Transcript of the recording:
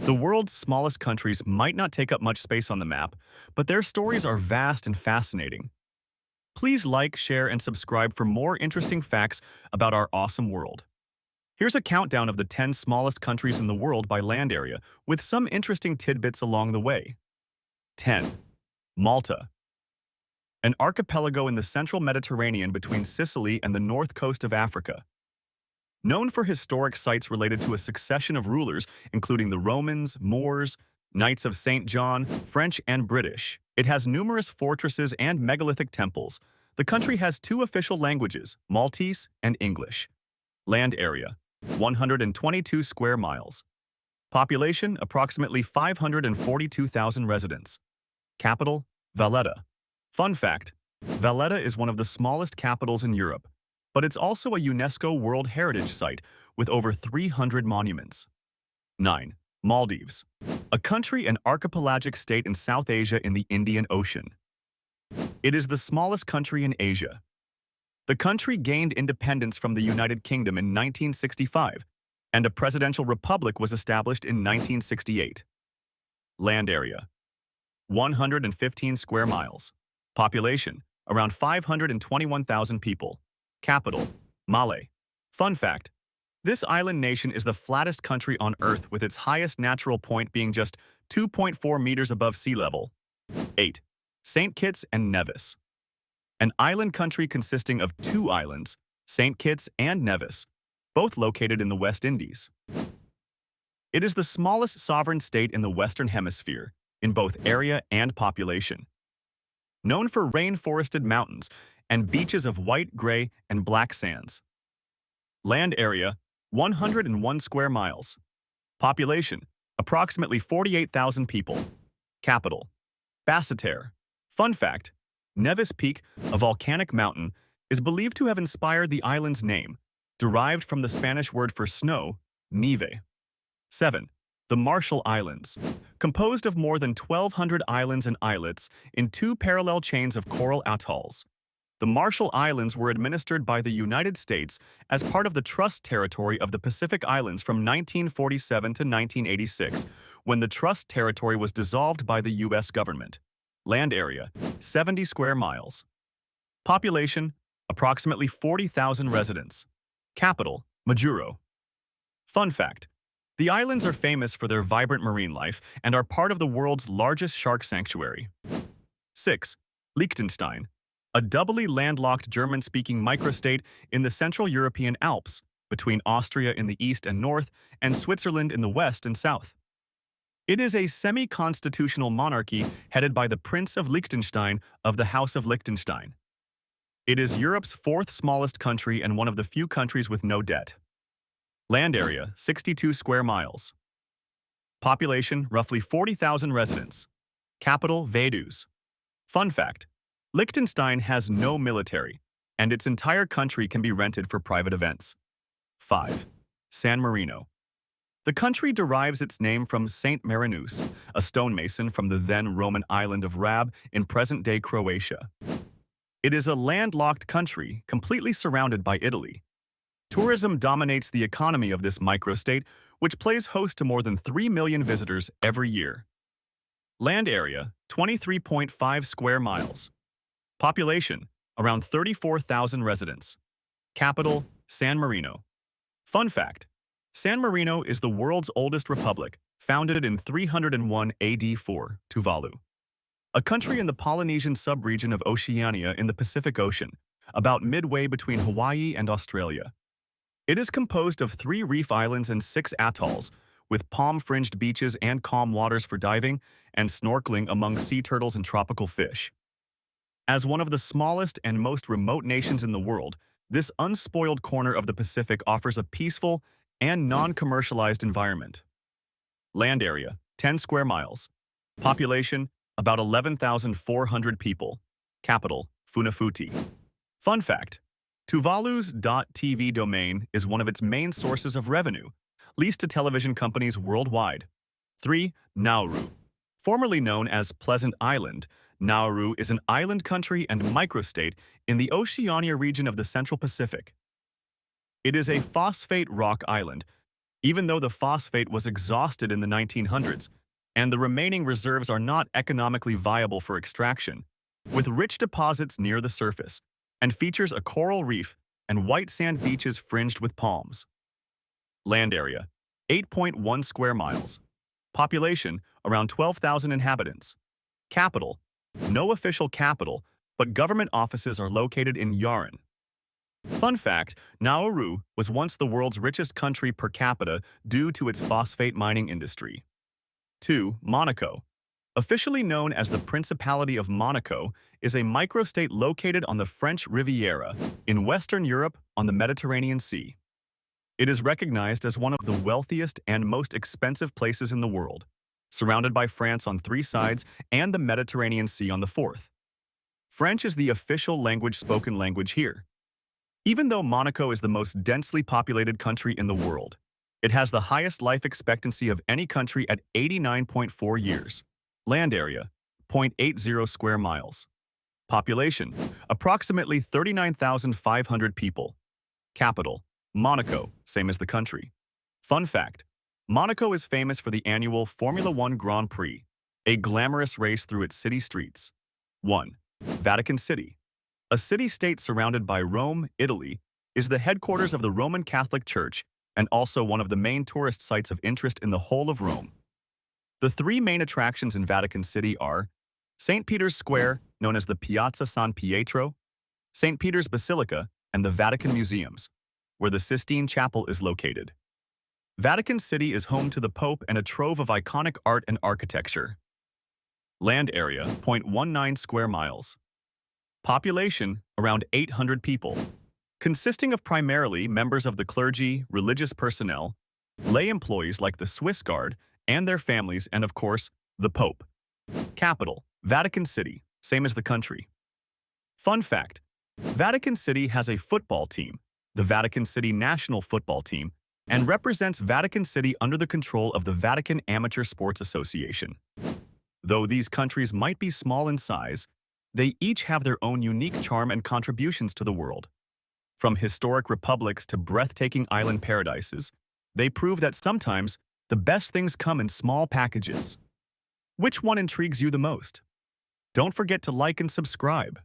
The world's smallest countries might not take up much space on the map, but their stories are vast and fascinating. Please like, share, and subscribe for more interesting facts about our awesome world. Here's a countdown of the 10 smallest countries in the world by land area, with some interesting tidbits along the way. 10. Malta. An archipelago in the central Mediterranean between Sicily and the north coast of Africa. Known for historic sites related to a succession of rulers, including the Romans, Moors, Knights of St. John, French, and British, it has numerous fortresses and megalithic temples. The country has two official languages, Maltese and English. Land area, 122 square miles. Population, approximately 542,000 residents. Capital, Valletta. Fun fact, Valletta is one of the smallest capitals in Europe, but it's also a UNESCO World Heritage Site with over 300 monuments. 9. Maldives. A country and archipelagic state in South Asia in the Indian Ocean. It is the smallest country in Asia. The country gained independence from the United Kingdom in 1965, and a presidential republic was established in 1968. Land area, 115 square miles. Population, around 521,000 people. Capital, Male. Fun fact, this island nation is the flattest country on Earth with its highest natural point being just 2.4 meters above sea level. 8. Saint Kitts and Nevis. An island country consisting of two islands, Saint Kitts and Nevis, both located in the West Indies. It is the smallest sovereign state in the Western Hemisphere, in both area and population. Known for rainforested mountains and beaches of white, gray, and black sands. Land area, 101 square miles. Population, approximately 48,000 people. Capital, Basseterre. Fun fact, Nevis Peak, a volcanic mountain, is believed to have inspired the island's name, derived from the Spanish word for snow, nieve. 7. The Marshall Islands. Composed of more than 1,200 islands and islets in two parallel chains of coral atolls. The Marshall Islands were administered by the United States as part of the Trust Territory of the Pacific Islands from 1947 to 1986, when the Trust Territory was dissolved by the U.S. government. Land area, 70 square miles. Population, approximately 40,000 residents. Capital, Majuro. Fun fact, the islands are famous for their vibrant marine life and are part of the world's largest shark sanctuary. 6. Liechtenstein. A doubly landlocked German-speaking microstate in the Central European Alps, between Austria in the east and north and Switzerland in the west and south. It is a semi-constitutional monarchy headed by the Prince of Liechtenstein of the House of Liechtenstein. It is Europe's fourth smallest country and one of the few countries with no debt. Land area, 62 square miles. Population, roughly 40,000 residents. Capital, Vaduz. Fun fact, Liechtenstein has no military, and its entire country can be rented for private events. 5. San Marino. The country derives its name from Saint Marinus, a stonemason from the then Roman island of Rab in present-day Croatia. It is a landlocked country completely surrounded by Italy. Tourism dominates the economy of this microstate, which plays host to more than 3 million visitors every year. Land area, 23.5 square miles. Population, around 34,000 residents. Capital, San Marino. Fun fact, San Marino is the world's oldest republic, founded in 301 AD for Tuvalu, a country in the Polynesian subregion of Oceania in the Pacific Ocean, about midway between Hawaii and Australia. It is composed of 3 reef islands and 6 atolls, with palm-fringed beaches and calm waters for diving and snorkeling among sea turtles and tropical fish. As one of the smallest and most remote nations in the world, this unspoiled corner of the Pacific offers a peaceful and non-commercialized environment. Land area, 10 square miles. Population, about 11,400 people. Capital, Funafuti. Fun fact, Tuvalu's .tv domain is one of its main sources of revenue, leased to television companies worldwide. 3. Nauru. Formerly known as Pleasant Island, Nauru is an island country and microstate in the Oceania region of the Central Pacific. It is a phosphate rock island, even though the phosphate was exhausted in the 1900s, and the remaining reserves are not economically viable for extraction, with rich deposits near the surface, and features a coral reef and white sand beaches fringed with palms. Land area, 8.1 square miles. Population, around 12,000 inhabitants. Capital, no official capital, but government offices are located in Yaren. Fun fact, Nauru was once the world's richest country per capita due to its phosphate mining industry. 2. Monaco. Officially known as the Principality of Monaco, is a microstate located on the French Riviera in Western Europe on the Mediterranean Sea. It is recognized as one of the wealthiest and most expensive places in the world, surrounded by France on 3 sides and the Mediterranean Sea on the 4th. French is the official spoken language here. Even though Monaco is the most densely populated country in the world, it has the highest life expectancy of any country at 89.4 years. Land area, 0.80 square miles. Population, approximately 39,500 people. Capital, Monaco, same as the country. Fun fact, Monaco is famous for the annual Formula One Grand Prix, a glamorous race through its city streets. 1. Vatican City. A city-state surrounded by Rome, Italy, is the headquarters of the Roman Catholic Church and also one of the main tourist sites of interest in the whole of Rome. The 3 main attractions in Vatican City are St. Peter's Square, known as the Piazza San Pietro, St. Peter's Basilica, and the Vatican Museums, where the Sistine Chapel is located. Vatican City is home to the Pope and a trove of iconic art and architecture. Land area, 0.19 square miles. Population, around 800 people, consisting of primarily members of the clergy, religious personnel, lay employees like the Swiss Guard and their families, and of course, the Pope. Capital, Vatican City, same as the country. Fun fact, Vatican City has a football team, the Vatican City National Football Team, and represents Vatican City under the control of the Vatican Amateur Sports Association. Though these countries might be small in size, they each have their own unique charm and contributions to the world. From historic republics to breathtaking island paradises, they prove that sometimes the best things come in small packages. Which one intrigues you the most? Don't forget to like and subscribe.